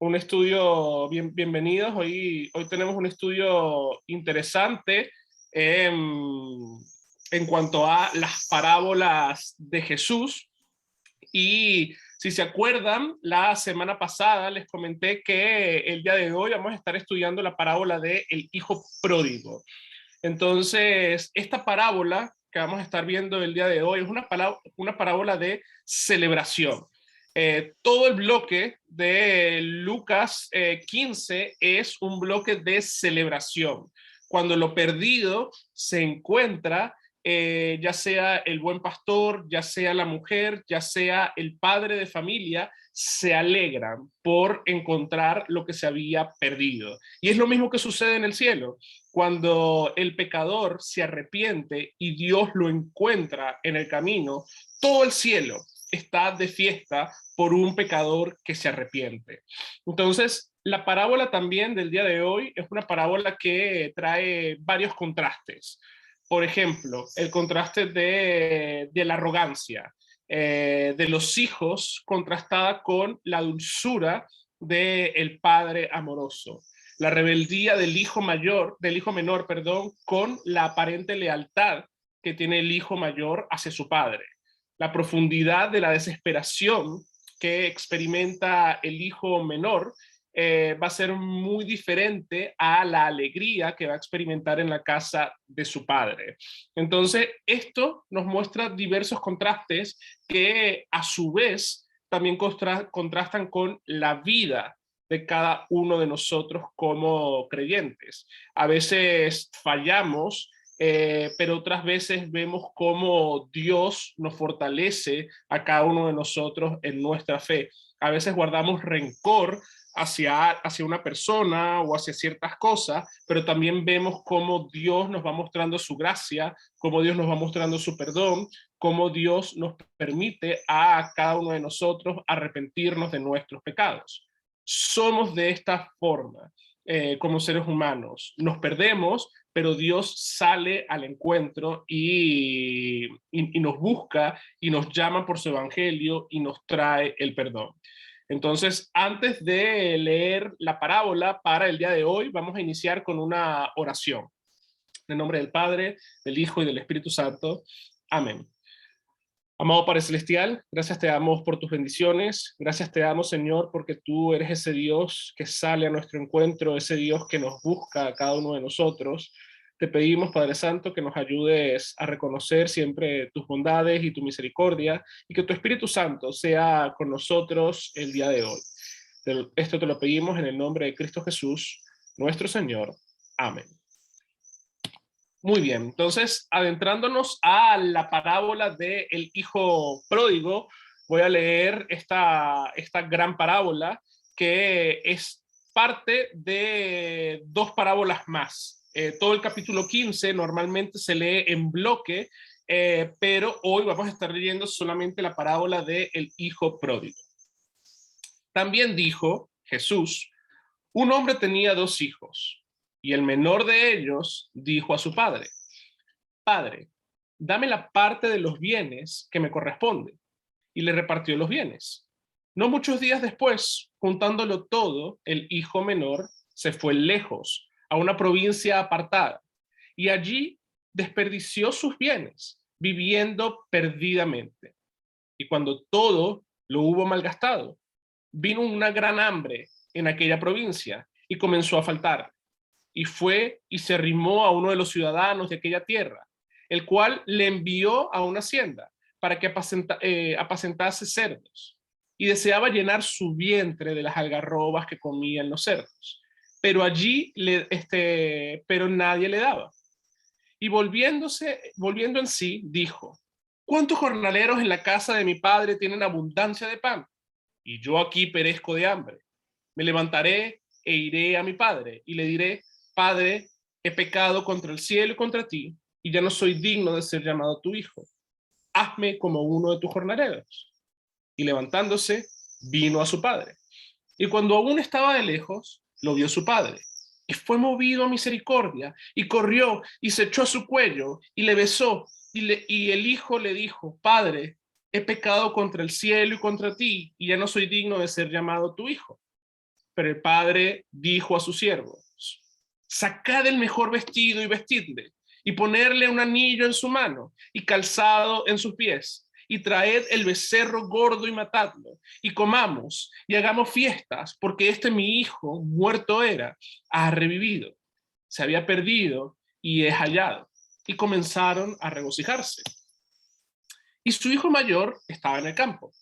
un estudio, bienvenidos. Hoy tenemos un estudio interesante en cuanto a las parábolas de Jesús. Y si se acuerdan, la semana pasada les comenté que el día de hoy vamos a estar estudiando la parábola de el hijo pródigo. Entonces, esta parábola que vamos a estar viendo el día de hoy es una parábola de celebración. Todo el bloque de Lucas 15 es un bloque de celebración. Cuando lo perdido se encuentra, ya sea el buen pastor, ya sea la mujer, ya sea el padre de familia, se alegran por encontrar lo que se había perdido. Y es lo mismo que sucede en el cielo. Cuando el pecador se arrepiente y Dios lo encuentra en el camino, todo el cielo está de fiesta por un pecador que se arrepiente. Entonces, la parábola también del día de hoy es una parábola que trae varios contrastes. Por ejemplo, el contraste de la arrogancia, de los hijos contrastada con la dulzura del padre amoroso, la rebeldía del hijo menor, perdón, con la aparente lealtad que tiene el hijo mayor hacia su padre, la profundidad de la desesperación que experimenta el hijo menor va a ser muy diferente a la alegría que va a experimentar en la casa de su padre. Entonces, esto nos muestra diversos contrastes que a su vez también contrastan con la vida de cada uno de nosotros como creyentes. A veces fallamos, pero otras veces vemos cómo Dios nos fortalece a cada uno de nosotros en nuestra fe. A veces guardamos rencor hacia una persona o hacia ciertas cosas, pero también vemos cómo Dios nos va mostrando su gracia, cómo Dios nos va mostrando su perdón, cómo Dios nos permite a cada uno de nosotros arrepentirnos de nuestros pecados. Somos de esta forma como seres humanos. Nos perdemos, pero Dios sale al encuentro y nos busca y nos llama por su evangelio y nos trae el perdón. Entonces, antes de leer la parábola para el día de hoy, vamos a iniciar con una oración. En el nombre del Padre, del Hijo y del Espíritu Santo. Amén. Amado Padre Celestial, gracias te damos por tus bendiciones, gracias te damos, Señor, porque tú eres ese Dios que sale a nuestro encuentro, ese Dios que nos busca a cada uno de nosotros. Te pedimos, Padre Santo, que nos ayudes a reconocer siempre tus bondades y tu misericordia y que tu Espíritu Santo sea con nosotros el día de hoy. Esto te lo pedimos en el nombre de Cristo Jesús, nuestro Señor. Amén. Muy bien, entonces adentrándonos a la parábola del hijo pródigo, voy a leer esta gran parábola que es parte de dos parábolas más. Todo el capítulo 15 normalmente se lee en bloque, pero hoy vamos a estar leyendo solamente la parábola del hijo pródigo. También dijo Jesús, un hombre tenía dos hijos, y el menor de ellos dijo a su padre, Padre, dame la parte de los bienes que me corresponde. Y le repartió los bienes. No muchos días después, juntándolo todo, el hijo menor se fue lejos, a una provincia apartada, y allí desperdició sus bienes, viviendo perdidamente. Y cuando todo lo hubo malgastado, vino una gran hambre en aquella provincia y comenzó a faltar. Y fue y se arrimó a uno de los ciudadanos de aquella tierra, el cual le envió a una hacienda para que apacentase cerdos, y deseaba llenar su vientre de las algarrobas que comían los cerdos. Pero pero nadie le daba. Y volviendo en sí, dijo, ¿cuántos jornaleros en la casa de mi padre tienen abundancia de pan? Y yo aquí perezco de hambre. Me levantaré e iré a mi padre y le diré, Padre, he pecado contra el cielo y contra ti, y ya no soy digno de ser llamado tu hijo. Hazme como uno de tus jornaleros. Y levantándose, vino a su padre. Y cuando aún estaba de lejos, lo vio su padre. Y fue movido a misericordia, y corrió, y se echó a su cuello, y le besó. Y el hijo le dijo, Padre, he pecado contra el cielo y contra ti, y ya no soy digno de ser llamado tu hijo. Pero el padre dijo a sus siervos: sacad el mejor vestido y vestidle, y ponerle un anillo en su mano y calzado en sus pies, y traed el becerro gordo y matadlo, y comamos y hagamos fiestas, porque este mi hijo muerto era, ha revivido, se había perdido y es hallado. Y comenzaron a regocijarse. Y su hijo mayor estaba en el campo,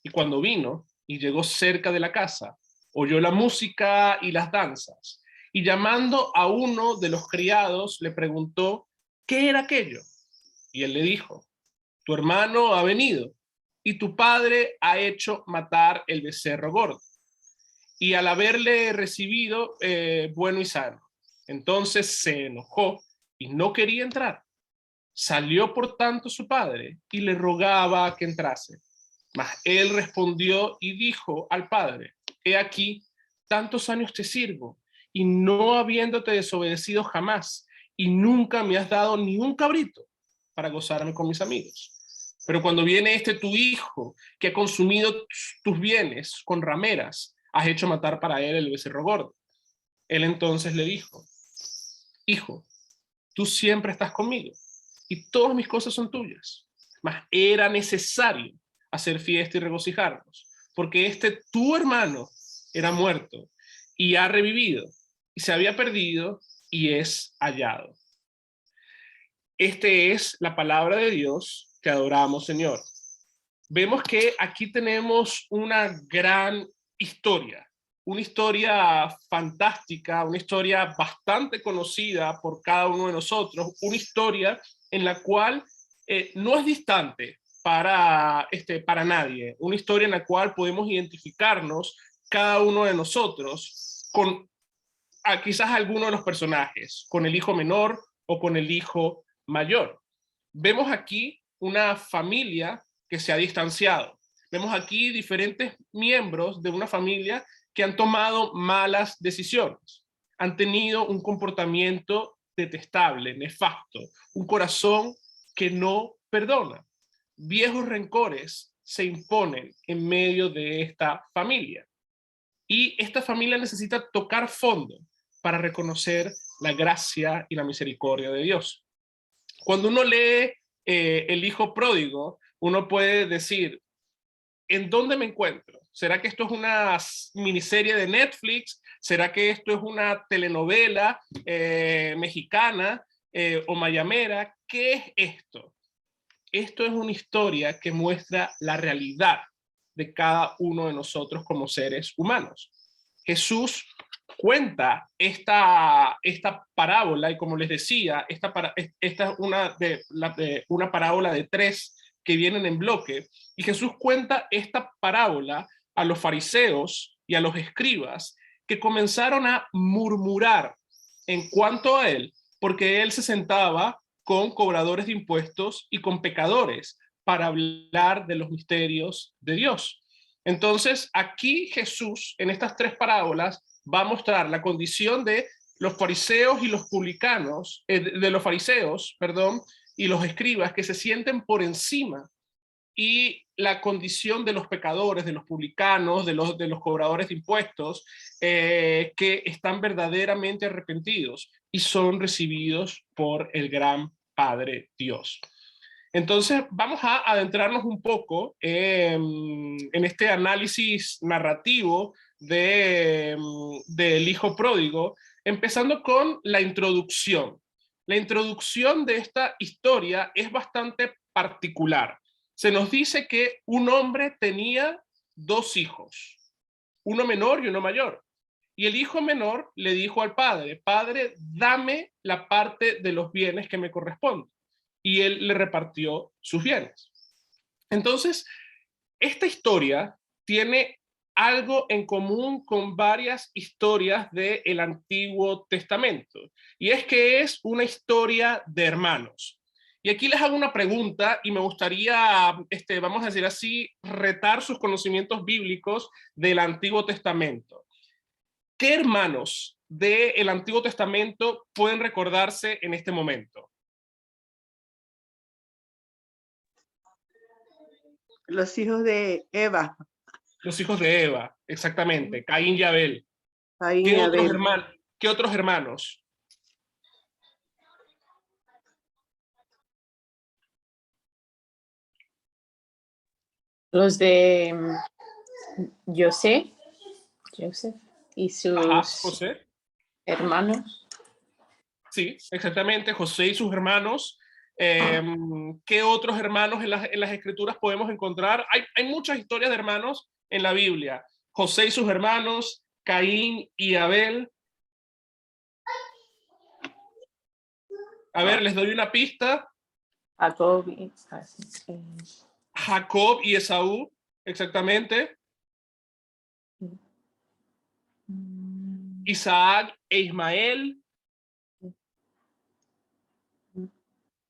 y cuando vino y llegó cerca de la casa, oyó la música y las danzas, y llamando a uno de los criados le preguntó qué era aquello. Y él le dijo: tu hermano ha venido, y tu padre ha hecho matar el becerro gordo. Y al haberle recibido bueno y sano, entonces se enojó y no quería entrar. Salió por tanto su padre y le rogaba que entrase. Mas él respondió y dijo al padre: he aquí, tantos años te sirvo, y no habiéndote desobedecido jamás, y nunca me has dado ni un cabrito para gozarme con mis amigos. Pero cuando viene este tu hijo, que ha consumido tus bienes con rameras, has hecho matar para él el becerro gordo. Él entonces le dijo: hijo, tú siempre estás conmigo, y todas mis cosas son tuyas. Mas era necesario hacer fiesta y regocijarnos, porque este tu hermano era muerto y ha revivido, y se había perdido y es hallado. Este es la palabra de Dios que adoramos, Señor. Vemos que aquí tenemos una gran historia, una historia fantástica, una historia bastante conocida por cada uno de nosotros, una historia en la cual no es distante para nadie, una historia en la cual podemos identificarnos cada uno de nosotros con quizás alguno de los personajes, con el hijo menor o con el hijo mayor. Vemos aquí una familia que se ha distanciado. Vemos aquí diferentes miembros de una familia que han tomado malas decisiones, han tenido un comportamiento detestable, nefasto, un corazón que no perdona. Viejos rencores se imponen en medio de esta familia. Y esta familia necesita tocar fondo para reconocer la gracia y la misericordia de Dios. Cuando uno lee El Hijo Pródigo, uno puede decir: ¿en dónde me encuentro? ¿Será que esto es una miniserie de Netflix? ¿Será que esto es una telenovela mexicana o mayamera? ¿Qué es esto? Esto es una historia que muestra la realidad de cada uno de nosotros como seres humanos. Jesús cuenta esta parábola, y como les decía, esta es una parábola de tres que vienen en bloque, y Jesús cuenta esta parábola a los fariseos y a los escribas, que comenzaron a murmurar en cuanto a él, porque él se sentaba con cobradores de impuestos y con pecadores para hablar de los misterios de Dios. Entonces, aquí Jesús, en estas tres parábolas, va a mostrar la condición de los fariseos y los publicanos, de los fariseos, perdón, y los escribas, que se sienten por encima, y la condición de los pecadores, de los publicanos, de los cobradores de impuestos, que están verdaderamente arrepentidos y son recibidos por el gran Padre Dios. Entonces vamos a adentrarnos un poco en este análisis narrativo del Hijo Pródigo, empezando con la introducción. La introducción de esta historia es bastante particular. Se nos dice que un hombre tenía dos hijos, uno menor y uno mayor. Y el hijo menor le dijo al padre: padre, dame la parte de los bienes que me corresponde. Y él le repartió sus bienes. Entonces, esta historia tiene algo en común con varias historias del Antiguo Testamento, y es que es una historia de hermanos. Y aquí les hago una pregunta y me gustaría, vamos a decir así, retar sus conocimientos bíblicos del Antiguo Testamento. ¿Qué hermanos del Antiguo Testamento pueden recordarse en este momento? Los hijos de Eva. Los hijos de Eva, exactamente, Caín y Abel. Caín y Abel. ¿Qué otros hermanos? Los de Joseph y Ajá, sus José. hermanos. Sí, exactamente, José y sus hermanos. ¿Qué otros hermanos en las escrituras podemos encontrar? Hay muchas historias de hermanos en la Biblia. José y sus hermanos, Caín y Abel. A ver, les doy una pista. Jacob Jacob y Esaú, exactamente. Isaac e Ismael.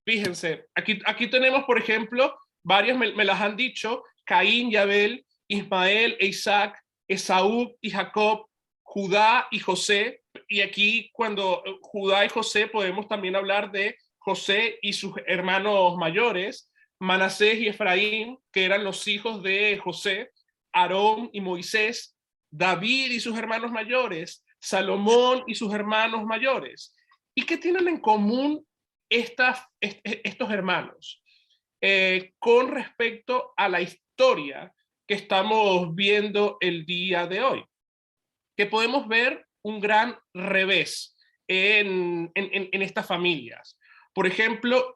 Fíjense, aquí tenemos, por ejemplo, varios me las han dicho: Caín y Abel, Ismael e Isaac, Esaú y Jacob, Judá y José. Y aquí, cuando Judá y José, podemos también hablar de José y sus hermanos mayores, Manasés y Efraín, que eran los hijos de José, Aarón y Moisés, David y sus hermanos mayores, Salomón y sus hermanos mayores. ¿Y qué tienen en común estos hermanos con respecto a la historia que estamos viendo el día de hoy? Que podemos ver un gran revés en estas familias. Por ejemplo,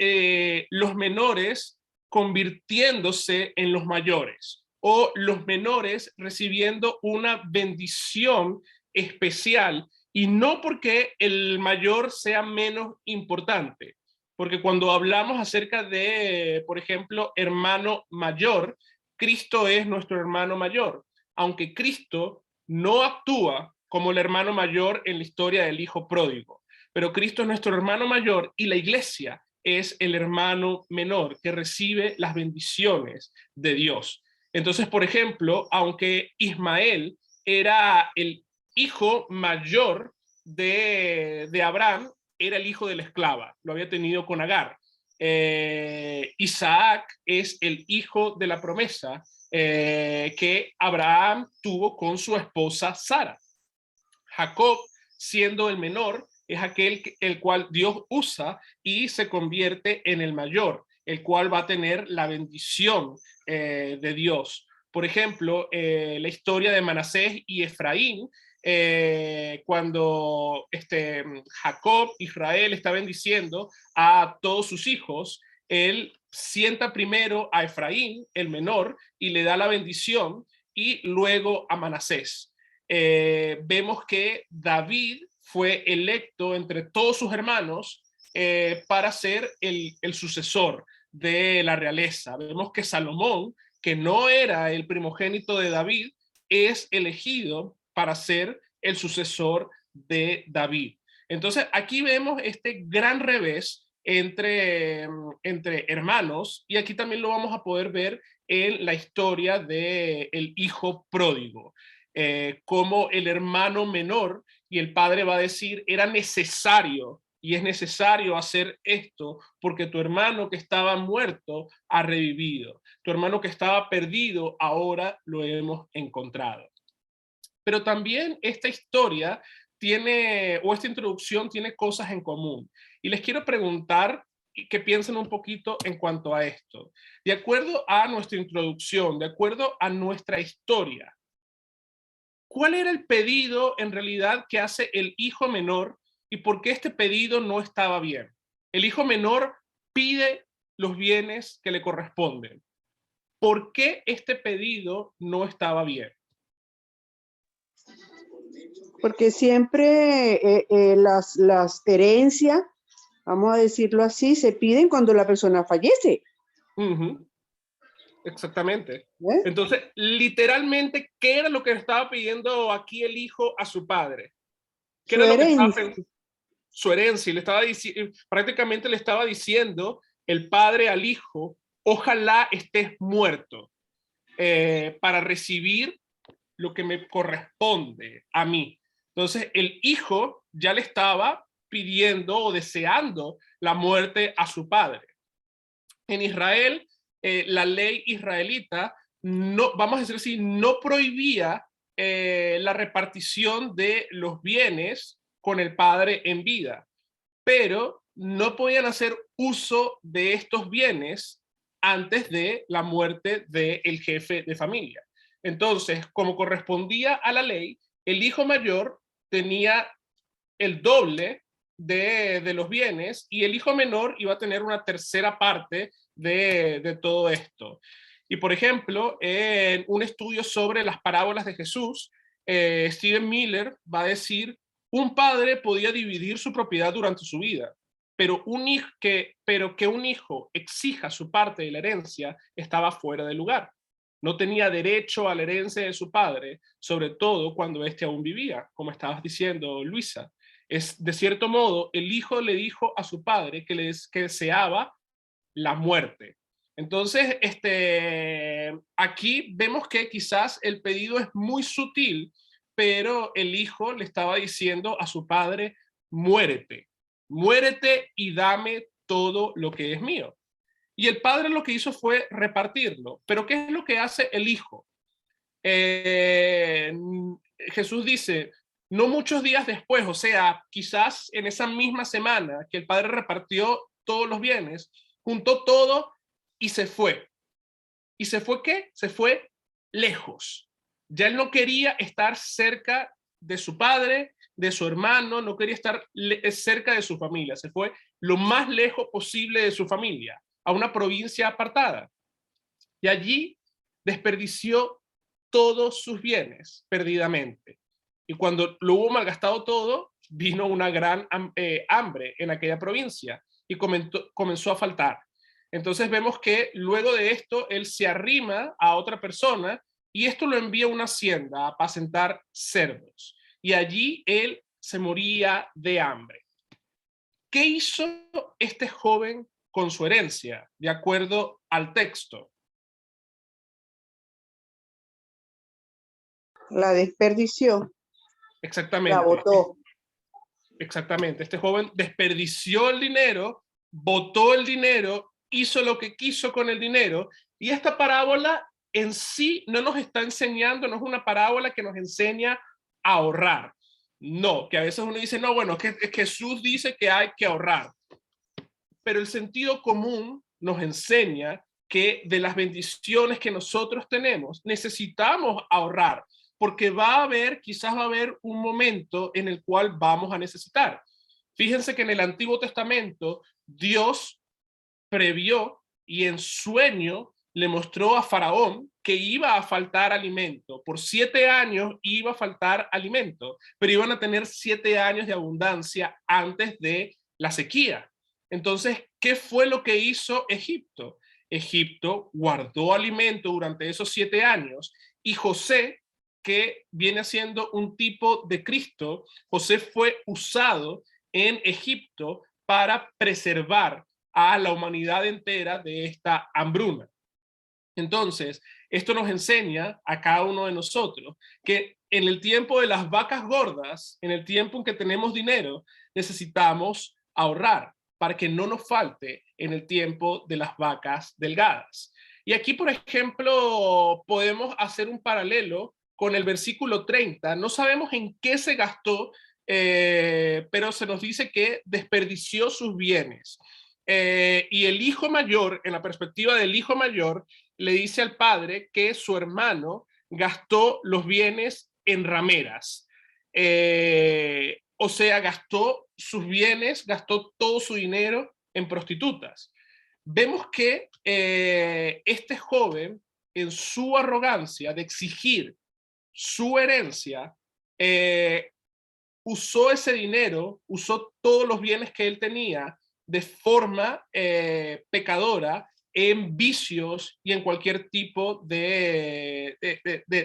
los menores convirtiéndose en los mayores, o los menores recibiendo una bendición especial, y no porque el mayor sea menos importante, porque cuando hablamos acerca de, por ejemplo, hermano mayor, Cristo es nuestro hermano mayor, aunque Cristo no actúa como el hermano mayor en la historia del hijo pródigo, pero Cristo es nuestro hermano mayor y la iglesia es el hermano menor que recibe las bendiciones de Dios. Entonces, por ejemplo, aunque Ismael era el hijo mayor de Abraham, era el hijo de la esclava, lo había tenido con Agar. Isaac es el hijo de la promesa que Abraham tuvo con su esposa Sara. Jacob, siendo el menor, es aquel el cual Dios usa y se convierte en el mayor, el cual va a tener la bendición de Dios. Por ejemplo, la historia de Manasés y Efraín, cuando Jacob, Israel, está bendiciendo a todos sus hijos, él sienta primero a Efraín, el menor, y le da la bendición, y luego a Manasés. Vemos que David fue electo entre todos sus hermanos para ser el sucesor de la realeza. Vemos que Salomón, que no era el primogénito de David, es elegido para ser el sucesor de David. Entonces aquí vemos este gran revés entre hermanos, y aquí también lo vamos a poder ver en la historia del hijo pródigo. Como el hermano menor y el padre va a decir: era necesario y es necesario hacer esto porque tu hermano que estaba muerto ha revivido, tu hermano que estaba perdido ahora lo hemos encontrado. Pero también esta historia tiene, o esta introducción tiene cosas en común, y les quiero preguntar que piensen un poquito en cuanto a esto. De acuerdo a nuestra introducción, de acuerdo a nuestra historia, ¿cuál era el pedido en realidad que hace el hijo menor y por qué este pedido no estaba bien? El hijo menor pide los bienes que le corresponden. ¿Por qué este pedido no estaba bien? Porque siempre las herencias, vamos a decirlo así, se piden cuando la persona fallece. Exactamente. Entonces, literalmente, ¿qué era lo que estaba pidiendo aquí el hijo a su padre? ¿Qué era lo que estaba pensando? Su herencia. Y le estaba prácticamente le estaba diciendo el padre al hijo: ojalá estés muerto para recibir lo que me corresponde a mí. Entonces, el hijo ya le estaba pidiendo o deseando la muerte a su padre. En Israel, la ley israelita, no, vamos a decir así, no prohibía la repartición de los bienes con el padre en vida, pero no podían hacer uso de estos bienes antes de la muerte del jefe de familia. Entonces, como correspondía a la ley, el hijo mayor tenía el doble de los bienes y el hijo menor iba a tener una tercera parte de todo esto. Y por ejemplo, en un estudio sobre las parábolas de Jesús, Stephen Miller va a decir, un padre podía dividir su propiedad durante su vida, pero que un hijo exija su parte de la herencia estaba fuera de lugar. No tenía derecho a la herencia de su padre, sobre todo cuando éste aún vivía, como estabas diciendo, Luisa. De cierto modo, el hijo le dijo a su padre que deseaba la muerte. Entonces, aquí vemos que quizás el pedido es muy sutil, pero el hijo le estaba diciendo a su padre, muérete, muérete y dame todo lo que es mío. Y el padre lo que hizo fue repartirlo. Pero ¿qué es lo que hace el hijo? Jesús dice, no muchos días después, o sea, quizás en esa misma semana que el padre repartió todos los bienes, juntó todo y se fue. ¿Y se fue qué? Se fue lejos. Ya él no quería estar cerca de su padre, de su hermano, no quería estar cerca de su familia. Se fue lo más lejos posible de su familia, a una provincia apartada. Y allí desperdició todos sus bienes perdidamente. Y cuando lo hubo malgastado todo, vino una gran hambre en aquella provincia y comenzó a faltar. Entonces vemos que luego de esto, él se arrima a otra persona y esto lo envía a una hacienda a apacentar cerdos. Y allí él se moría de hambre. ¿Qué hizo este joven con su herencia, de acuerdo al texto? La desperdició, Exactamente. la botó. Exactamente. Este joven desperdició el dinero, botó el dinero, hizo lo que quiso con el dinero. Y esta parábola en sí no nos está enseñando, no es una parábola que nos enseña a ahorrar. No, que a veces uno dice, no, bueno, que Jesús dice que hay que ahorrar. Pero el sentido común nos enseña que de las bendiciones que nosotros tenemos, necesitamos ahorrar, porque quizás va a haber un momento en el cual vamos a necesitar. Fíjense que en el Antiguo Testamento, Dios previó y en sueño le mostró a Faraón que iba a faltar alimento. Por 7 años iba a faltar alimento, pero iban a tener 7 años de abundancia antes de la sequía. Entonces, ¿qué fue lo que hizo Egipto? Egipto guardó alimento durante esos 7 años y José, que viene siendo un tipo de Cristo, José fue usado en Egipto para preservar a la humanidad entera de esta hambruna. Entonces, esto nos enseña a cada uno de nosotros que en el tiempo de las vacas gordas, en el tiempo en que tenemos dinero, necesitamos ahorrar para que no nos falte en el tiempo de las vacas delgadas. Y aquí, por ejemplo, podemos hacer un paralelo con el versículo 30. No sabemos en qué se gastó, pero se nos dice que desperdició sus bienes. Y el hijo mayor, en la perspectiva del hijo mayor, le dice al padre que su hermano gastó los bienes en rameras. O sea, gastó sus bienes, gastó todo su dinero en prostitutas. Vemos que este joven, en su arrogancia de exigir su herencia, usó ese dinero, usó todos los bienes que él tenía de forma pecadora en vicios y en cualquier tipo de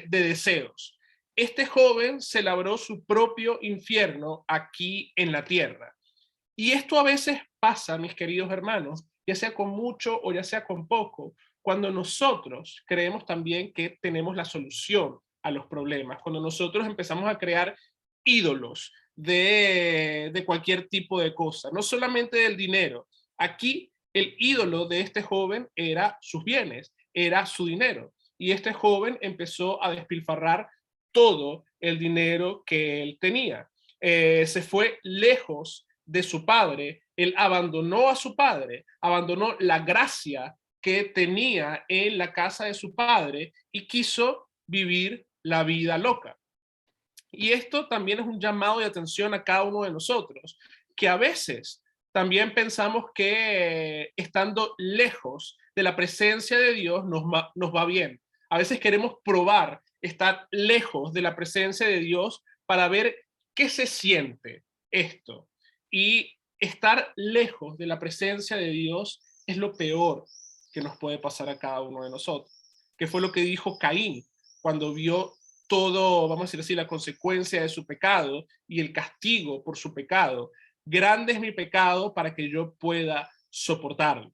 deseos. Este joven se labró su propio infierno aquí en la tierra. Y esto a veces pasa, mis queridos hermanos, ya sea con mucho o ya sea con poco, cuando nosotros creemos también que tenemos la solución a los problemas, cuando nosotros empezamos a crear ídolos de cualquier tipo de cosa, no solamente del dinero. Aquí el ídolo de este joven era sus bienes, era su dinero. Y este joven empezó a despilfarrar todo el dinero que él tenía. Se fue lejos de su padre, él abandonó a su padre, abandonó la gracia que tenía en la casa de su padre y quiso vivir la vida loca. Y esto también es un llamado de atención a cada uno de nosotros, que a veces también pensamos que estando lejos de la presencia de Dios nos va bien. A veces queremos probar estar lejos de la presencia de Dios para ver qué se siente esto. Y estar lejos de la presencia de Dios es lo peor que nos puede pasar a cada uno de nosotros. Que fue lo que dijo Caín cuando vio todo, vamos a decir así, la consecuencia de su pecado y el castigo por su pecado. Grande es mi pecado para que yo pueda soportarlo.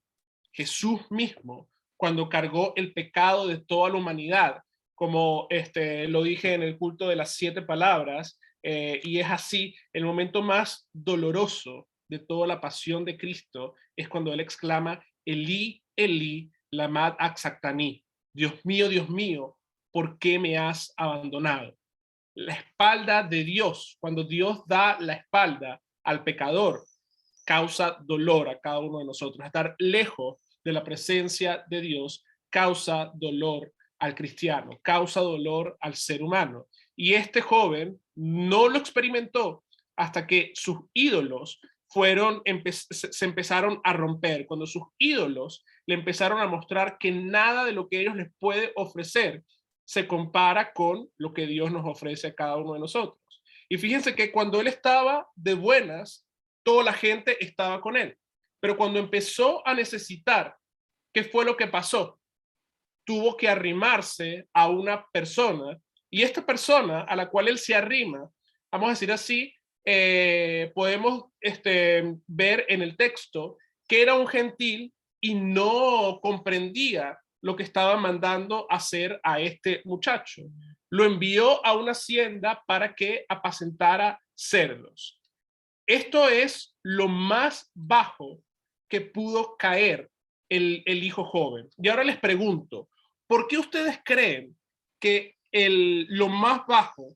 Jesús mismo, cuando cargó el pecado de toda la humanidad, como lo dije en el culto de las 7 palabras, y es así, el momento más doloroso de toda la pasión de Cristo es cuando él exclama, Elí, Elí, lama sabactani. Dios mío, ¿por qué me has abandonado? La espalda de Dios, cuando Dios da la espalda al pecador, causa dolor a cada uno de nosotros. Estar lejos de la presencia de Dios causa dolor al cristiano, causa dolor al ser humano. Y este joven no lo experimentó hasta que sus ídolos se empezaron a romper, cuando sus ídolos le empezaron a mostrar que nada de lo que ellos les puede ofrecer se compara con lo que Dios nos ofrece a cada uno de nosotros. Y fíjense que cuando él estaba de buenas, toda la gente estaba con él. Pero cuando empezó a necesitar, ¿qué fue lo que pasó? Tuvo que arrimarse a una persona, y esta persona a la cual él se arrima, vamos a decir así, podemos ver en el texto que era un gentil y no comprendía lo que estaba mandando hacer a este muchacho. Lo envió a una hacienda para que apacentara cerdos. Esto es lo más bajo que pudo caer el hijo joven. Y ahora les pregunto, ¿por qué ustedes creen que lo más bajo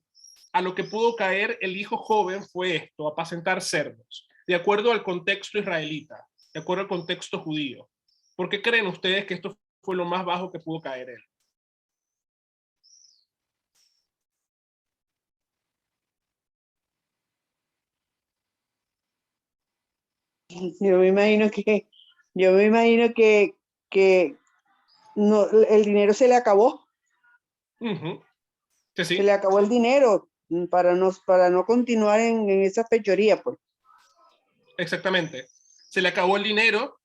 a lo que pudo caer el hijo joven fue esto, apacentar cerdos, de acuerdo al contexto israelita, de acuerdo al contexto judío? ¿Por qué creen ustedes que esto fue lo más bajo que pudo caer él? Yo me imagino que no, el dinero se le acabó. Sí, sí. Se le acabó el dinero para no continuar en esa fechoría, pues. Exactamente. Se le acabó el dinero,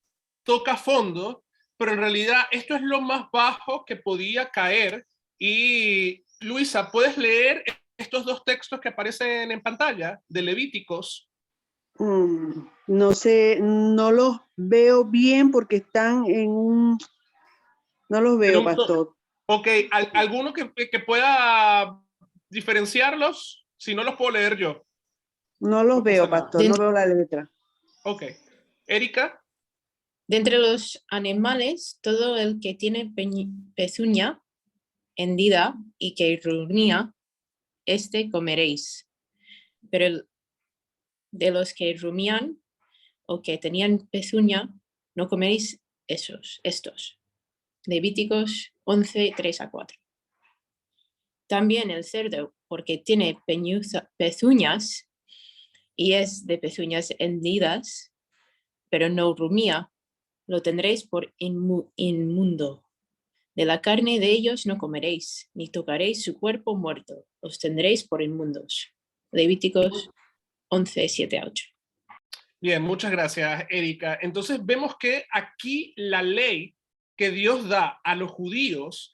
toca fondo, pero en realidad esto es lo más bajo que podía caer. Y Luisa, ¿puedes leer estos 2 textos que aparecen en pantalla de Levíticos? No sé, no los veo bien porque están en un... No los veo, pastor. Ok, ¿alguno que pueda diferenciarlos? Si no, los puedo leer yo. No los veo, pastor, no veo la letra. Ok. Erika. De entre los animales, todo el que tiene pezuña hendida y que rumía, comeréis. Pero de los que rumían o que tenían pezuña, no comeréis estos. Levíticos 11, 3-4. También el cerdo, porque tiene pezuñas y es de pezuñas hendidas, pero no rumía, lo tendréis por inmundo. De la carne de ellos no comeréis, ni tocaréis su cuerpo muerto, os tendréis por inmundos. Levíticos 11, 7-8. Bien, muchas gracias, Erika. Entonces vemos que aquí la ley que Dios da a los judíos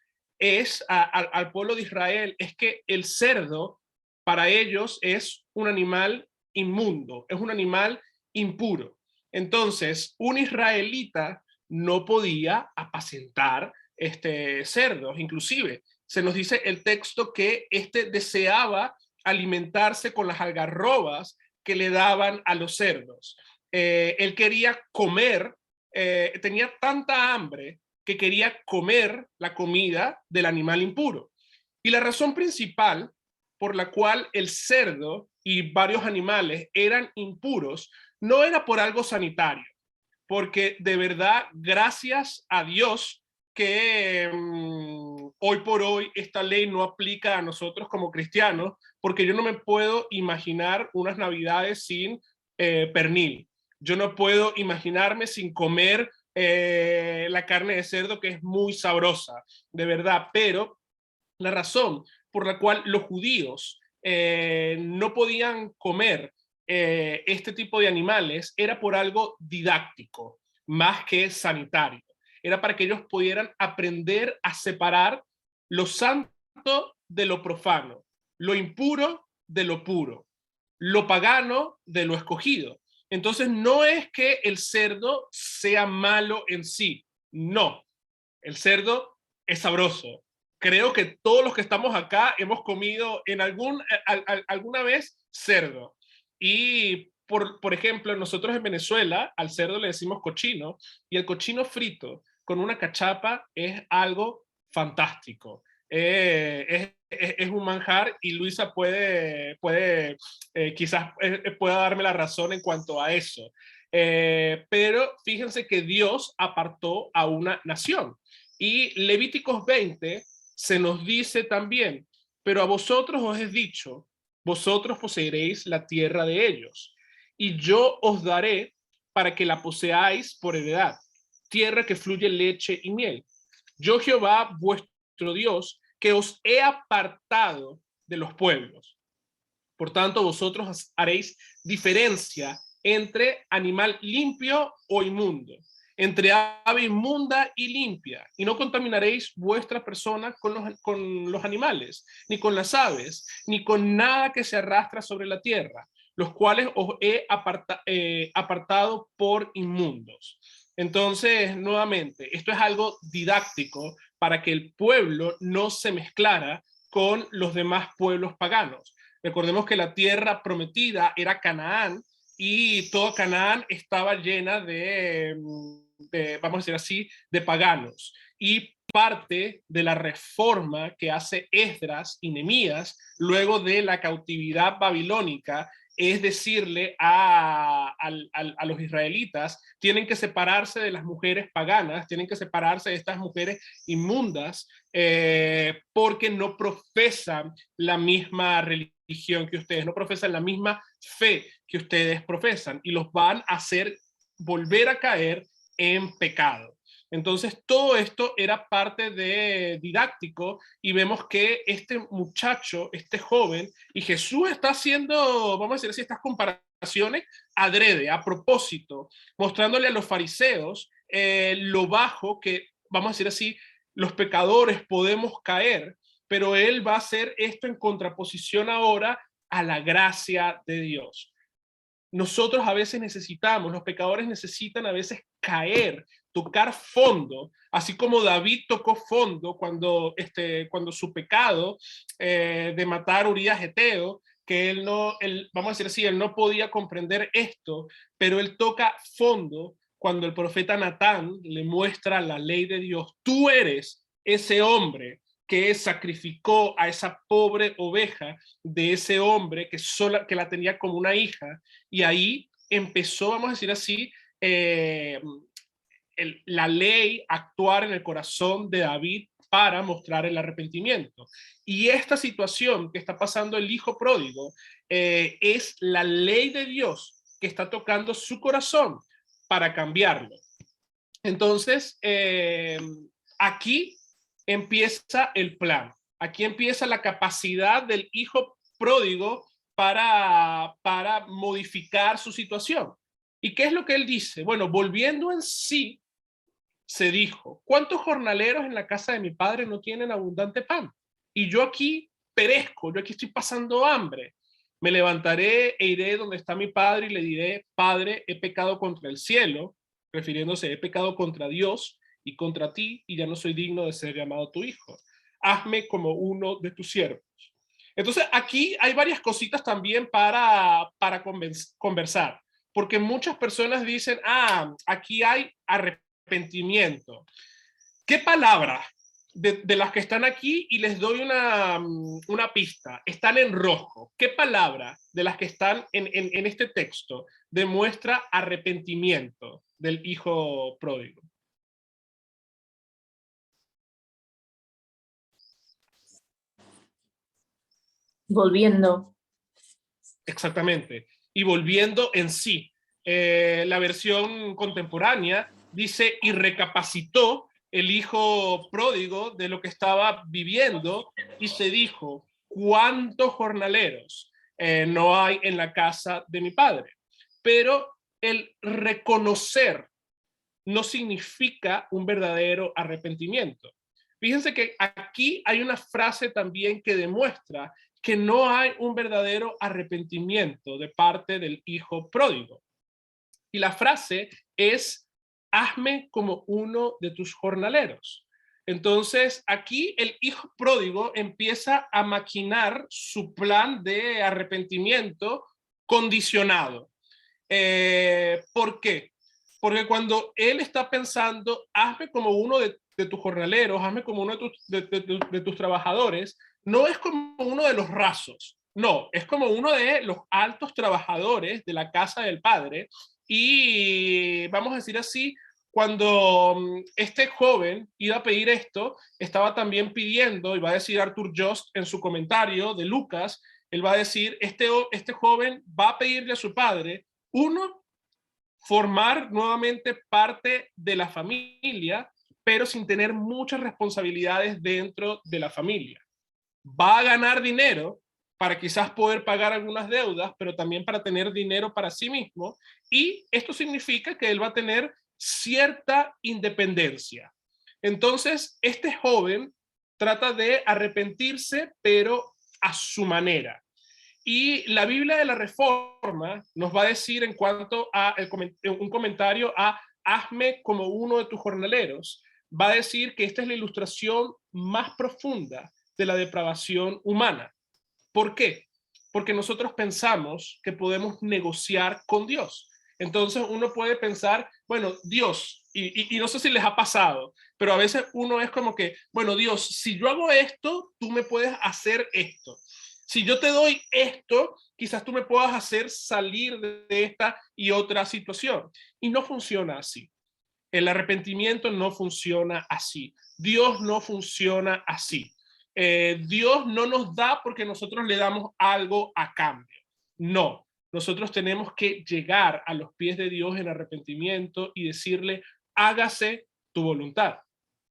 al pueblo de Israel, es que el cerdo para ellos es un animal inmundo, es un animal impuro. Entonces, un israelita no podía apacentar cerdos. Inclusive, se nos dice el texto que deseaba alimentarse con las algarrobas que le daban a los cerdos. Él quería comer, tenía tanta hambre que quería comer la comida del animal impuro. Y la razón principal por la cual el cerdo y varios animales eran impuros no era por algo sanitario, porque de verdad, gracias a Dios que hoy por hoy esta ley no aplica a nosotros como cristianos, porque yo no me puedo imaginar unas navidades sin pernil. Yo no puedo imaginarme sin comer la carne de cerdo, que es muy sabrosa, de verdad, pero la razón por la cual los judíos no podían comer este tipo de animales era por algo didáctico, más que sanitario. Era para que ellos pudieran aprender a separar lo santo de lo profano, lo impuro de lo puro, lo pagano de lo escogido. Entonces no es que el cerdo sea malo en sí, no. El cerdo es sabroso. Creo que todos los que estamos acá hemos comido en alguna vez cerdo. Y, por ejemplo, nosotros en Venezuela al cerdo le decimos cochino, y el cochino frito con una cachapa es algo fantástico. Es un manjar, y Luisa quizás pueda darme la razón en cuanto a eso. Pero fíjense que Dios apartó a una nación. Y Levíticos 20 se nos dice también, pero a vosotros os he dicho, vosotros poseeréis la tierra de ellos, y yo os daré para que la poseáis por heredad, tierra que fluye leche y miel. Yo Jehová, vuestro Dios, que os he apartado de los pueblos. Por tanto, vosotros haréis diferencia entre animal limpio o inmundo, entre ave inmunda y limpia, y no contaminaréis vuestra persona con los animales, ni con las aves, ni con nada que se arrastra sobre la tierra, los cuales os he apartado por inmundos. Entonces, nuevamente, esto es algo didáctico para que el pueblo no se mezclara con los demás pueblos paganos. Recordemos que la tierra prometida era Canaán, y toda Canaán estaba llena vamos a decir así, de paganos. Y parte de la reforma que hace Esdras y Nehemías luego de la cautividad babilónica es decirle a los israelitas, tienen que separarse de las mujeres paganas, tienen que separarse de estas mujeres inmundas, porque no profesan la misma religión que ustedes, no profesan la misma fe que ustedes profesan, y los van a hacer volver a caer en pecado. Entonces, todo esto era parte de didáctico, y vemos que este muchacho, este joven, y Jesús está haciendo, vamos a decir así, estas comparaciones adrede, a propósito, mostrándole a los fariseos lo bajo que, vamos a decir así, los pecadores podemos caer, pero él va a hacer esto en contraposición ahora a la gracia de Dios. Nosotros a veces necesitamos, los pecadores necesitan a veces caer, tocar fondo, así como David tocó fondo cuando su pecado de matar a Urías Eteo, que vamos a decir así, él no podía comprender esto, pero él toca fondo cuando el profeta Natán le muestra la ley de Dios. Tú eres ese hombre que sacrificó a esa pobre oveja de ese hombre que la tenía como una hija, y ahí empezó, vamos a decir así, la ley a actuar en el corazón de David para mostrar el arrepentimiento. Y esta situación que está pasando el hijo pródigo es la ley de Dios que está tocando su corazón para cambiarlo. Entonces, aquí empieza el plan. Aquí empieza la capacidad del hijo pródigo para modificar su situación. ¿Y qué es lo que él dice? Bueno, volviendo en sí, se dijo, ¿cuántos jornaleros en la casa de mi padre no tienen abundante pan? Y yo aquí perezco, yo aquí estoy pasando hambre. Me levantaré e iré donde está mi padre y le diré, Padre, he pecado contra el cielo, refiriéndose, he pecado contra Dios y contra ti, y ya no soy digno de ser llamado tu hijo. Hazme como uno de tus siervos. Entonces, aquí hay varias cositas también para conversar, porque muchas personas dicen, aquí hay arrepentimiento. ¿Qué palabra de las que están aquí y les doy una pista. Están en rojo. ¿Qué palabra de las que están en este texto demuestra arrepentimiento del hijo pródigo? Volviendo. Exactamente. Y volviendo en sí. La versión contemporánea dice, y recapacitó el hijo pródigo de lo que estaba viviendo y se dijo, ¿cuántos jornaleros no hay en la casa de mi padre? Pero el reconocer no significa un verdadero arrepentimiento. Fíjense que aquí hay una frase también que demuestra que no hay un verdadero arrepentimiento de parte del hijo pródigo. Y la frase es, hazme como uno de tus jornaleros. Entonces, aquí el hijo pródigo empieza a maquinar su plan de arrepentimiento condicionado. ¿Por qué? Porque cuando él está pensando, hazme como uno de tus jornaleros, hazme como uno de tus trabajadores, no es como uno de los rasos, no, es como uno de los altos trabajadores de la casa del padre. Y vamos a decir así, cuando este joven iba a pedir esto, estaba también pidiendo, y va a decir Arthur Jost en su comentario de Lucas, él va a decir, este joven va a pedirle a su padre, uno, formar nuevamente parte de la familia, pero sin tener muchas responsabilidades dentro de la familia. Va a ganar dinero para quizás poder pagar algunas deudas, pero también para tener dinero para sí mismo. Y esto significa que él va a tener cierta independencia. Entonces, este joven trata de arrepentirse, pero a su manera. Y la Biblia de la Reforma nos va a decir en cuanto a un comentario a hazme como uno de tus jornaleros, va a decir que esta es la ilustración más profunda de la depravación humana. ¿Por qué? Porque nosotros pensamos que podemos negociar con Dios. Entonces uno puede pensar, bueno, Dios, y no sé si les ha pasado, pero a veces uno es como que, bueno, Dios, si yo hago esto, tú me puedes hacer esto. Si yo te doy esto, quizás tú me puedas hacer salir de esta y otra situación. Y no funciona así. El arrepentimiento no funciona así. Dios no funciona así. Dios no nos da porque nosotros le damos algo a cambio. No, nosotros tenemos que llegar a los pies de Dios en arrepentimiento y decirle, hágase tu voluntad.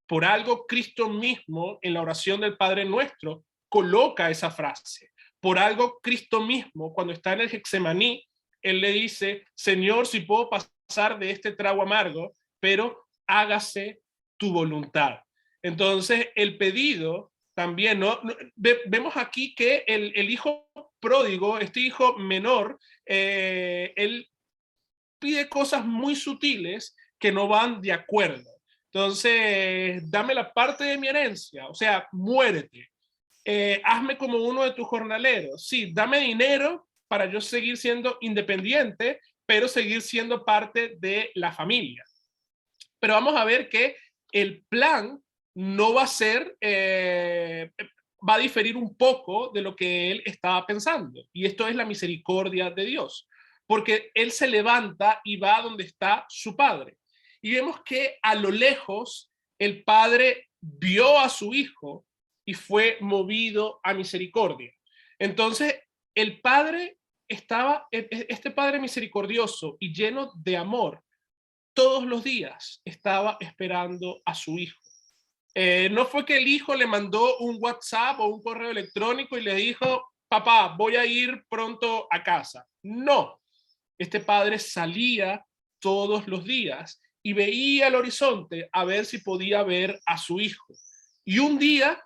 Por algo Cristo mismo en la oración del Padre Nuestro coloca esa frase. Por algo Cristo mismo cuando está en el Getsemaní, él le dice, Señor, si puedo pasar de este trago amargo, pero hágase tu voluntad. Entonces el pedido también, ¿no? Vemos aquí que el hijo pródigo, este hijo menor, él pide cosas muy sutiles que no van de acuerdo. Entonces, dame la parte de mi herencia, o sea, muérete. Hazme como uno de tus jornaleros. Sí, dame dinero para yo seguir siendo independiente, pero seguir siendo parte de la familia. Pero vamos a ver que el plan no va a ser, va a diferir un poco de lo que él estaba pensando. Y esto es la misericordia de Dios, porque él se levanta y va donde está su padre. Y vemos que a lo lejos el padre vio a su hijo y fue movido a misericordia. Entonces, el padre estaba, este padre misericordioso y lleno de amor, todos los días estaba esperando a su hijo. No fue que el hijo le mandó un WhatsApp o un correo electrónico y le dijo, papá, voy a ir pronto a casa. No, este padre salía todos los días y veía el horizonte a ver si podía ver a su hijo. Y un día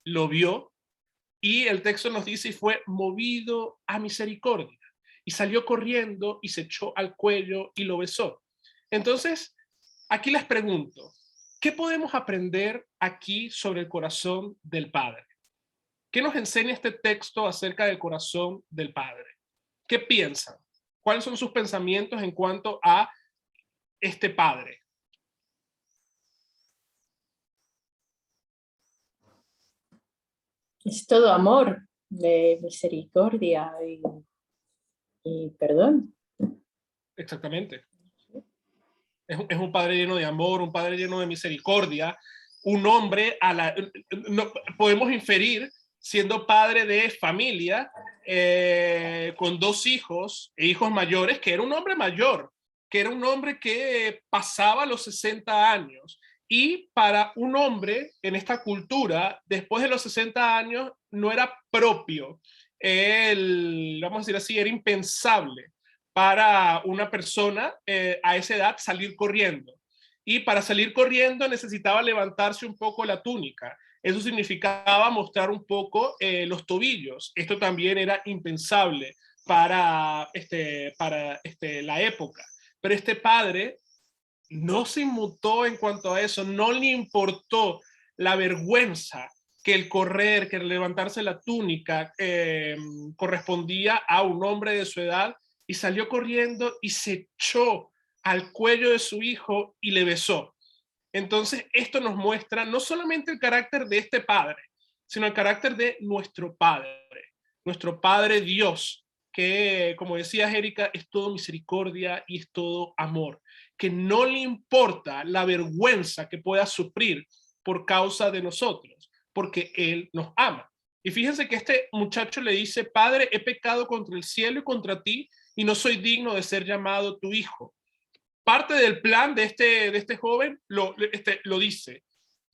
lo vio y el texto nos dice, y fue movido a misericordia. Y salió corriendo y se echó al cuello y lo besó. Entonces, aquí les pregunto, ¿qué podemos aprender aquí sobre el corazón del Padre? ¿Qué nos enseña este texto acerca del corazón del Padre? ¿Qué piensan? ¿Cuáles son sus pensamientos en cuanto a este Padre? Es todo amor, de misericordia y perdón. Exactamente. Es un padre lleno de amor, un padre lleno de misericordia, un hombre no, podemos inferir, siendo padre de familia, con 2 hijos e hijos mayores, que era un hombre mayor, que era un hombre que pasaba los 60 años. Y para un hombre en esta cultura, después de los 60 años, no era propio. Vamos a decir así, era impensable para una persona a esa edad salir corriendo. Y para salir corriendo necesitaba levantarse un poco la túnica. Eso significaba mostrar un poco los tobillos. Esto también era impensable para la época. Pero este padre no se inmutó en cuanto a eso, no le importó la vergüenza que el correr, que el levantarse la túnica correspondía a un hombre de su edad, y salió corriendo y se echó al cuello de su hijo y le besó. Entonces, esto nos muestra no solamente el carácter de este padre, sino el carácter de nuestro Padre Dios, que, como decía Erika, es todo misericordia y es todo amor, que no le importa la vergüenza que pueda sufrir por causa de nosotros, porque Él nos ama. Y fíjense que este muchacho le dice: Padre, he pecado contra el cielo y contra ti, y no soy digno de ser llamado tu hijo. Parte del plan de este joven lo dice,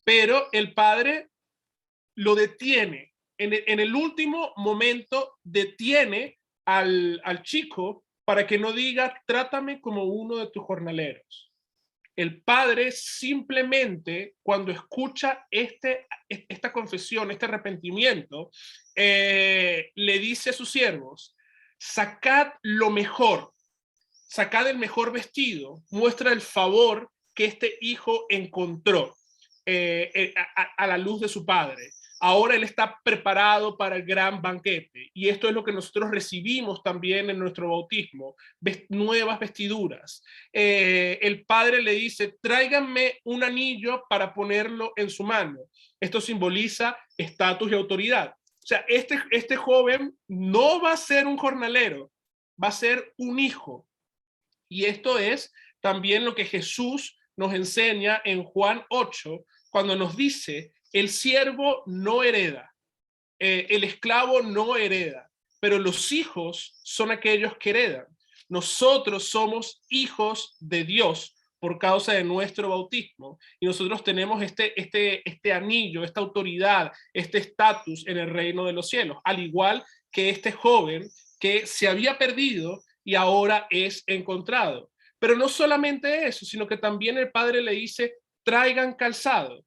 pero el padre lo detiene. En el último momento detiene al chico para que no diga: trátame como uno de tus jornaleros. El padre simplemente, cuando escucha esta confesión, este arrepentimiento, le dice a sus siervos: sacad lo mejor, sacad el mejor vestido, muestra el favor que este hijo encontró a la luz de su padre. Ahora él está preparado para el gran banquete, y esto es lo que nosotros recibimos también en nuestro bautismo: nuevas vestiduras. El padre le dice: tráiganme un anillo para ponerlo en su mano. Esto simboliza estatus y autoridad. O sea, este joven no va a ser un jornalero, va a ser un hijo. Y esto es también lo que Jesús nos enseña en Juan 8, cuando nos dice: el siervo no hereda, el esclavo no hereda, pero los hijos son aquellos que heredan. Nosotros somos hijos de Dios por causa de nuestro bautismo, y nosotros tenemos este anillo, esta autoridad, este estatus en el reino de los cielos, al igual que este joven que se había perdido y ahora es encontrado. Pero no solamente eso, sino que también el padre le dice: traigan calzado.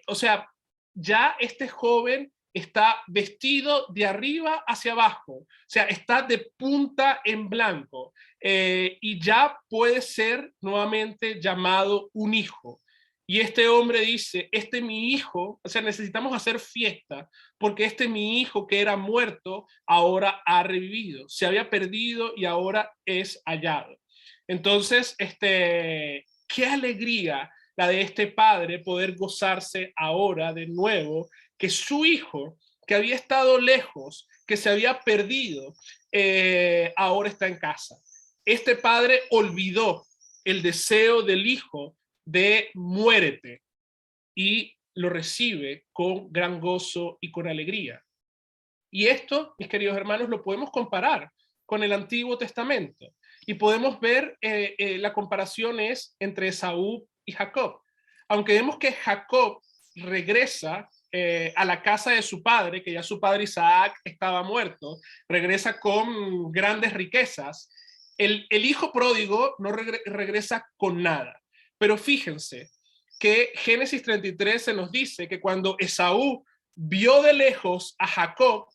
O sea, ya este joven está vestido de arriba hacia abajo, o sea, está de punta en blanco, y ya puede ser nuevamente llamado un hijo. Y este hombre dice: este mi hijo, o sea, necesitamos hacer fiesta, porque este mi hijo que era muerto ahora ha revivido, se había perdido y ahora es hallado. Entonces, qué alegría la de este padre poder gozarse ahora de nuevo que su hijo, que había estado lejos, que se había perdido, ahora está en casa. Este padre olvidó el deseo del hijo de muérete y lo recibe con gran gozo y con alegría. Y esto, mis queridos hermanos, lo podemos comparar con el Antiguo Testamento, y podemos ver la comparación es entre Esaú y Jacob. Aunque vemos que Jacob regresa a la casa de su padre, que ya su padre Isaac estaba muerto, regresa con grandes riquezas, el hijo pródigo no regresa con nada. Pero fíjense que Génesis 33 se nos dice que cuando Esaú vio de lejos a Jacob,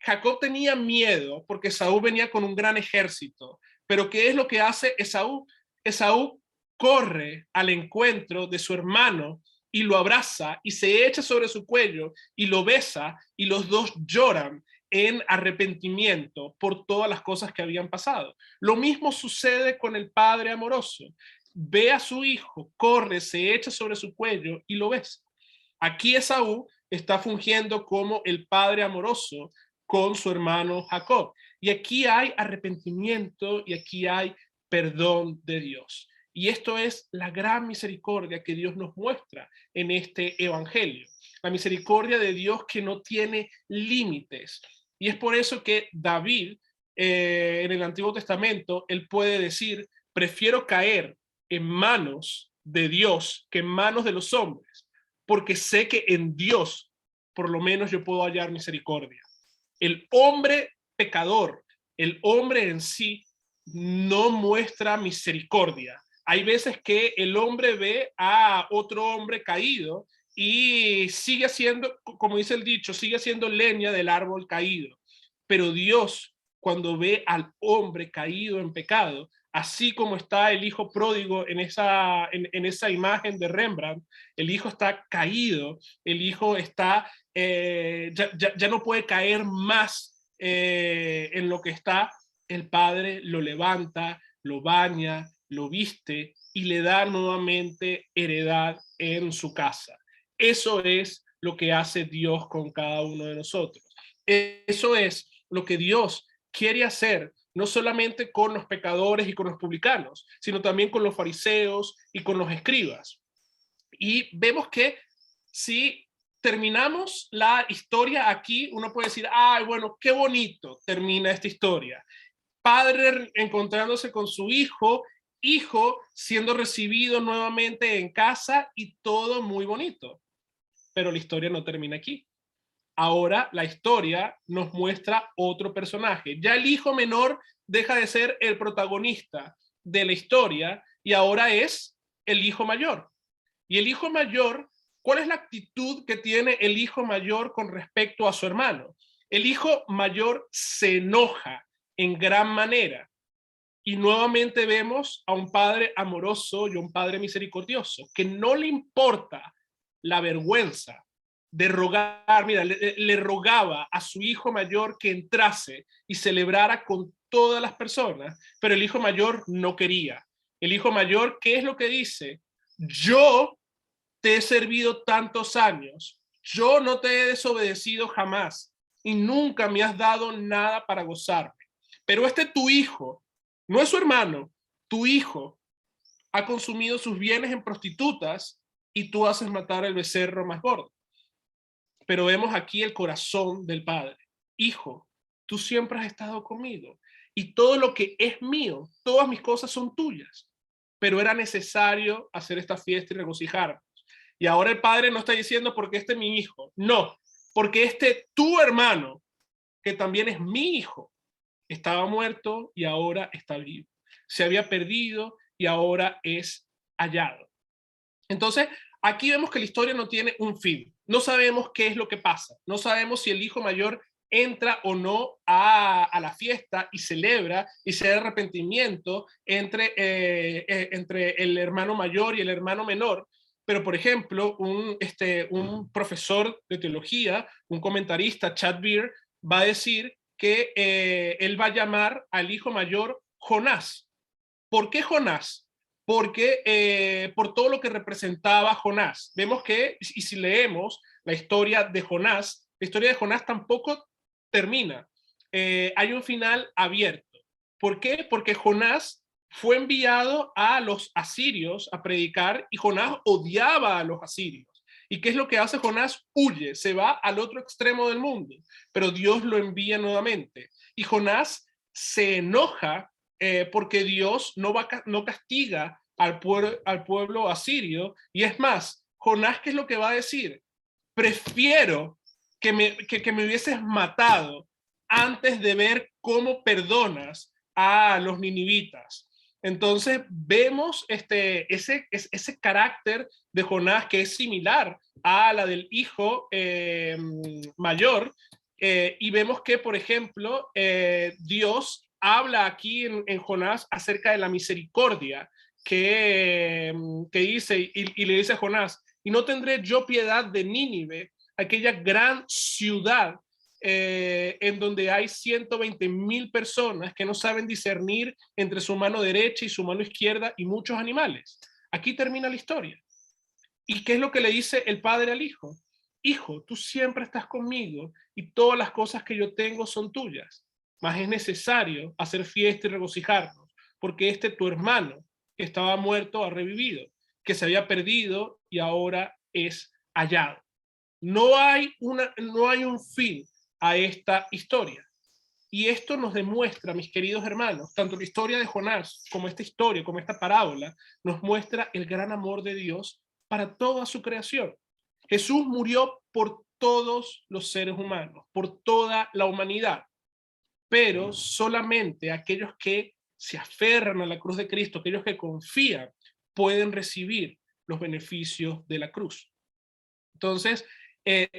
Jacob tenía miedo porque Esaú venía con un gran ejército. Pero ¿qué es lo que hace Esaú? Esaú corre al encuentro de su hermano y lo abraza y se echa sobre su cuello y lo besa, y los dos lloran en arrepentimiento por todas las cosas que habían pasado. Lo mismo sucede con el padre amoroso. Ve a su hijo, corre, se echa sobre su cuello y lo besa. Aquí Esaú está fungiendo como el padre amoroso con su hermano Jacob. Y aquí hay arrepentimiento y aquí hay perdón de Dios. Y esto es la gran misericordia que Dios nos muestra en este evangelio. La misericordia de Dios que no tiene límites. Y es por eso que David, en el Antiguo Testamento, él puede decir, prefiero caer en manos de Dios que en manos de los hombres, porque sé que en Dios, por lo menos yo puedo hallar misericordia. El hombre pecador, el hombre en sí, no muestra misericordia. Hay veces que el hombre ve a otro hombre caído y sigue haciendo, como dice el dicho, sigue haciendo leña del árbol caído. Pero Dios, cuando ve al hombre caído en pecado, así como está el hijo pródigo en esa imagen de Rembrandt, el hijo está caído, el hijo está, ya no puede caer más en lo que está, el padre lo levanta, lo baña, lo viste y le da nuevamente heredad en su casa. Eso es lo que hace Dios con cada uno de nosotros. Eso es lo que Dios quiere hacer, no solamente con los pecadores y con los publicanos, sino también con los fariseos y con los escribas. Y vemos que si terminamos la historia aquí, uno puede decir, ay, bueno, qué bonito termina esta historia. Padre encontrándose con su hijo, hijo siendo recibido nuevamente en casa y todo muy bonito. Pero la historia no termina aquí. Ahora la historia nos muestra otro personaje. Ya el hijo menor deja de ser el protagonista de la historia y ahora es el hijo mayor. Y el hijo mayor, ¿cuál es la actitud que tiene el hijo mayor con respecto a su hermano? El hijo mayor se enoja en gran manera. Y nuevamente vemos a un padre amoroso y un padre misericordioso, que no le importa la vergüenza de rogar, mira, le rogaba a su hijo mayor que entrase y celebrara con todas las personas, pero el hijo mayor no quería. El hijo mayor, ¿qué es lo que dice? Yo te he servido tantos años, yo no te he desobedecido jamás y nunca me has dado nada para gozarme. Pero tu hijo, no es su hermano, tu hijo ha consumido sus bienes en prostitutas y tú haces matar al becerro más gordo. Pero vemos aquí el corazón del padre. Hijo, tú siempre has estado conmigo y todo lo que es mío, todas mis cosas son tuyas. Pero era necesario hacer esta fiesta y regocijarnos. Y ahora el padre no está diciendo porque este es mi hijo. No, porque tu hermano, que también es mi hijo, estaba muerto y ahora está vivo. Se había perdido y ahora es hallado. Entonces, aquí vemos que la historia no tiene un fin. No sabemos qué es lo que pasa. No sabemos si el hijo mayor entra o no a la fiesta y celebra y se da arrepentimiento entre el hermano mayor y el hermano menor. Pero, por ejemplo, un profesor de teología, un comentarista, Chad Beer, va a decir que él va a llamar al hijo mayor Jonás. ¿Por qué Jonás? Porque por todo lo que representaba Jonás. Vemos que, y si leemos la historia de Jonás tampoco termina. Hay un final abierto. ¿Por qué? Porque Jonás fue enviado a los asirios a predicar y Jonás odiaba a los asirios. ¿Y qué es lo que hace Jonás? Huye, se va al otro extremo del mundo, pero Dios lo envía nuevamente. Y Jonás se enoja porque Dios no castiga al pueblo asirio. Y es más, Jonás, ¿qué es lo que va a decir? Prefiero que me hubieses matado antes de ver cómo perdonas a los ninivitas. Entonces vemos ese carácter de Jonás que es similar a la del hijo mayor, y vemos que, por ejemplo, Dios habla aquí en Jonás acerca de la misericordia que dice, y le dice a Jonás, y no tendré yo piedad de Nínive, aquella gran ciudad en donde hay 120,000 personas que no saben discernir entre su mano derecha y su mano izquierda y muchos animales. Aquí termina la historia. ¿Y qué es lo que le dice el padre al hijo? hijo, tú siempre estás conmigo y todas las cosas que yo tengo son tuyas. Mas es necesario hacer fiesta y regocijarnos, porque tu hermano, que estaba muerto, ha revivido, que se había perdido y ahora es hallado. No hay un fin a esta historia. Y esto nos demuestra, mis queridos hermanos, tanto la historia de Jonás como esta historia, como esta parábola, nos muestra el gran amor de Dios para toda su creación. Jesús murió por todos los seres humanos, por toda la humanidad, pero solamente aquellos que se aferran a la cruz de Cristo, aquellos que confían, pueden recibir los beneficios de la cruz. Entonces,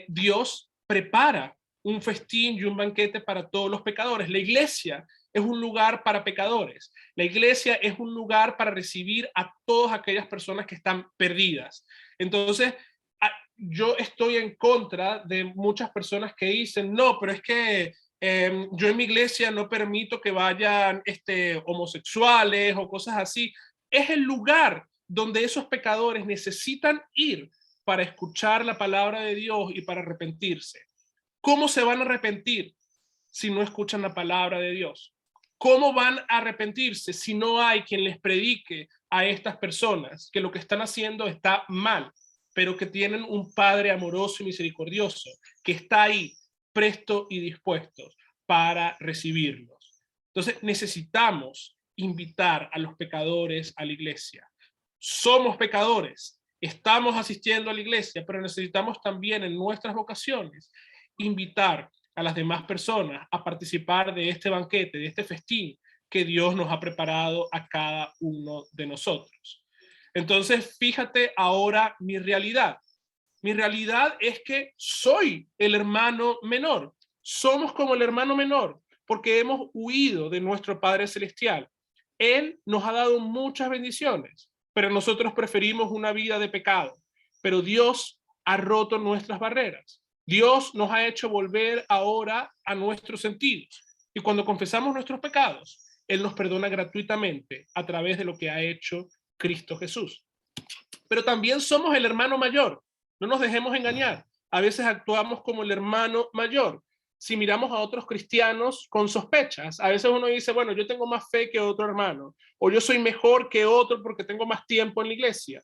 Dios prepara un festín y un banquete para todos los pecadores. La iglesia es un lugar para pecadores. La iglesia es un lugar para recibir a todas aquellas personas que están perdidas. Entonces, yo estoy en contra de muchas personas que dicen, no, pero es que yo en mi iglesia no permito que vayan homosexuales o cosas así. Es el lugar donde esos pecadores necesitan ir para escuchar la palabra de Dios y para arrepentirse. ¿Cómo se van a arrepentir si no escuchan la palabra de Dios? ¿Cómo van a arrepentirse si no hay quien les predique a estas personas que lo que están haciendo está mal, pero que tienen un Padre amoroso y misericordioso que está ahí, presto y dispuesto para recibirlos? Entonces necesitamos invitar a los pecadores a la iglesia. Somos pecadores, estamos asistiendo a la iglesia, pero necesitamos también en nuestras vocaciones invitar a las demás personas a participar de este banquete, de este festín que Dios nos ha preparado a cada uno de nosotros. Entonces, fíjate ahora mi realidad. Mi realidad es que soy el hermano menor. Somos como el hermano menor porque hemos huido de nuestro Padre Celestial. Él nos ha dado muchas bendiciones, pero nosotros preferimos una vida de pecado. Pero Dios ha roto nuestras barreras. Dios nos ha hecho volver ahora a nuestros sentidos. Y cuando confesamos nuestros pecados, Él nos perdona gratuitamente a través de lo que ha hecho Cristo Jesús. Pero también somos el hermano mayor. No nos dejemos engañar. A veces actuamos como el hermano mayor. Si miramos a otros cristianos con sospechas, a veces uno dice, bueno, yo tengo más fe que otro hermano, o yo soy mejor que otro porque tengo más tiempo en la iglesia.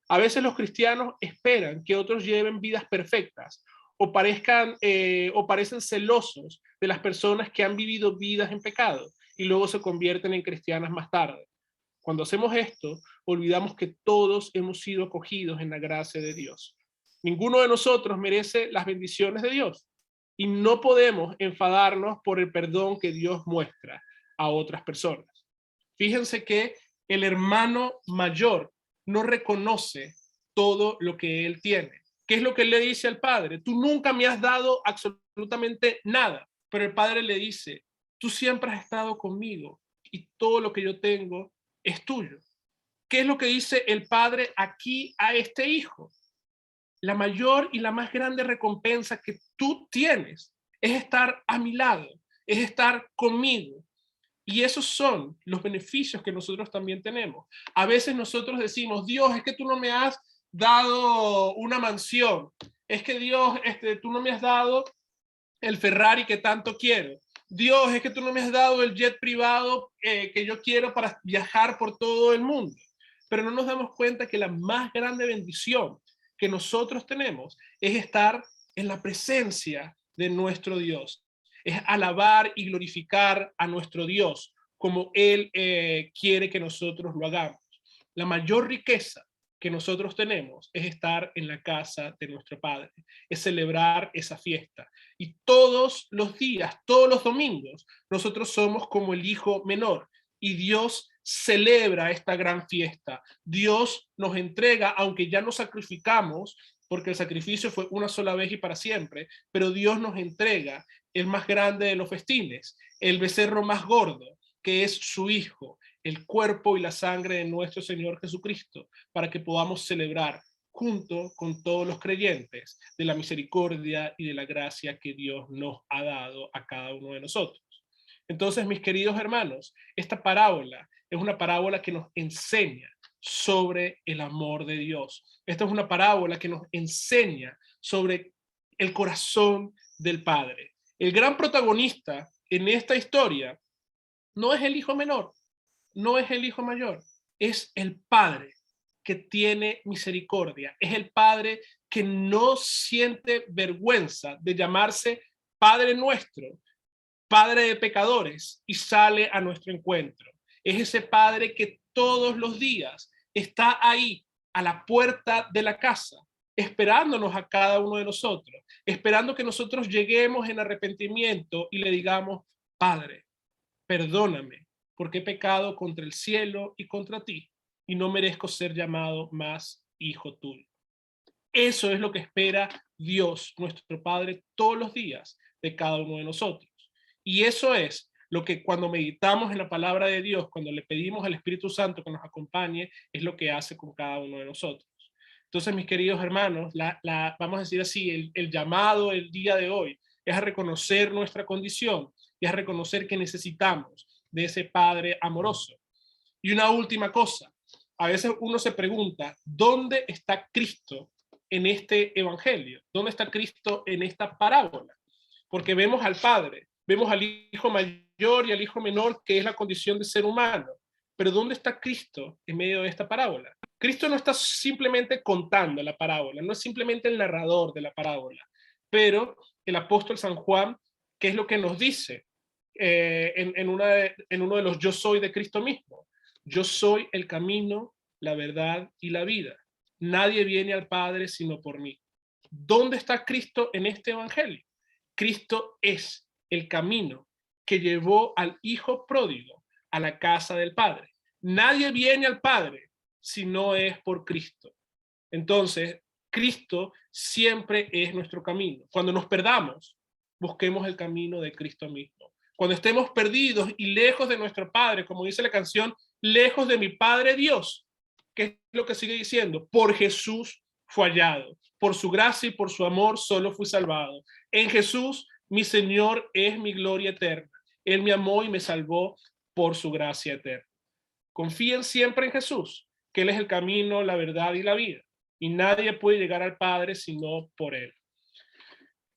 A veces los cristianos esperan que otros lleven vidas perfectas o parecen celosos de las personas que han vivido vidas en pecado y luego se convierten en cristianas más tarde. Cuando hacemos esto, olvidamos que todos hemos sido acogidos en la gracia de Dios. Ninguno de nosotros merece las bendiciones de Dios y no podemos enfadarnos por el perdón que Dios muestra a otras personas. Fíjense que el hermano mayor no reconoce todo lo que él tiene. ¿Qué es lo que él le dice al padre? Tú nunca me has dado absolutamente nada, pero el padre le dice, tú siempre has estado conmigo y todo lo que yo tengo es tuyo. ¿Qué es lo que dice el padre aquí a este hijo? La mayor y la más grande recompensa que tú tienes es estar a mi lado, es estar conmigo. Y esos son los beneficios que nosotros también tenemos. A veces nosotros decimos, Dios, es que tú no me has dado una mansión. Es que Dios, tú no me has dado el Ferrari que tanto quiero. Dios, es que tú no me has dado el jet privado que yo quiero para viajar por todo el mundo. Pero no nos damos cuenta que la más grande bendición que nosotros tenemos es estar en la presencia de nuestro Dios. Es alabar y glorificar a nuestro Dios como Él quiere que nosotros lo hagamos. La mayor riqueza que nosotros tenemos es estar en la casa de nuestro Padre, es celebrar esa fiesta. Y todos los días, todos los domingos, nosotros somos como el hijo menor y Dios celebra esta gran fiesta. Dios nos entrega, aunque ya nos sacrificamos, porque el sacrificio fue una sola vez y para siempre, pero Dios nos entrega el más grande de los festines, el becerro más gordo, que es su Hijo, el cuerpo y la sangre de nuestro Señor Jesucristo, para que podamos celebrar junto con todos los creyentes de la misericordia y de la gracia que Dios nos ha dado a cada uno de nosotros. Entonces, mis queridos hermanos, esta parábola es una parábola que nos enseña sobre el amor de Dios. Esta es una parábola que nos enseña sobre el corazón del Padre. El gran protagonista en esta historia no es el hijo menor, no es el hijo mayor, es el Padre que tiene misericordia, es el Padre que no siente vergüenza de llamarse Padre nuestro, Padre de pecadores, y sale a nuestro encuentro. Es ese Padre que todos los días está ahí a la puerta de la casa, esperándonos a cada uno de nosotros, esperando que nosotros lleguemos en arrepentimiento y le digamos: Padre, perdóname, porque he pecado contra el cielo y contra ti, y no merezco ser llamado más hijo tuyo. Eso es lo que espera Dios, nuestro Padre, todos los días de cada uno de nosotros. Y eso es lo que, cuando meditamos en la palabra de Dios, cuando le pedimos al Espíritu Santo que nos acompañe, es lo que hace con cada uno de nosotros. Entonces, mis queridos hermanos, vamos a decir así, el llamado el día de hoy es a reconocer nuestra condición y a reconocer que necesitamos de ese Padre amoroso. Y una última cosa, a veces uno se pregunta, ¿dónde está Cristo en este evangelio? ¿Dónde está Cristo en esta parábola? Porque vemos al Padre, vemos al hijo mayor y al hijo menor, que es la condición de ser humano. Pero ¿dónde está Cristo en medio de esta parábola? Cristo no está simplemente contando la parábola, no es simplemente el narrador de la parábola, pero el apóstol San Juan, ¿qué es lo que nos dice en uno de los yo soy de Cristo mismo? Yo soy el camino, la verdad y la vida. Nadie viene al Padre sino por mí. ¿Dónde está Cristo en este evangelio? Cristo es el camino que llevó al hijo pródigo a la casa del Padre. Nadie viene al Padre si no es por Cristo. Entonces, Cristo siempre es nuestro camino. Cuando nos perdamos, busquemos el camino de Cristo mismo. Cuando estemos perdidos y lejos de nuestro Padre, como dice la canción, lejos de mi Padre Dios, ¿qué es lo que sigue diciendo? Por Jesús fue hallado. Por su gracia y por su amor solo fui salvado. En Jesús, mi Señor, es mi gloria eterna. Él me amó y me salvó por su gracia eterna. Confíen siempre en Jesús, que Él es el camino, la verdad y la vida. Y nadie puede llegar al Padre sino por Él.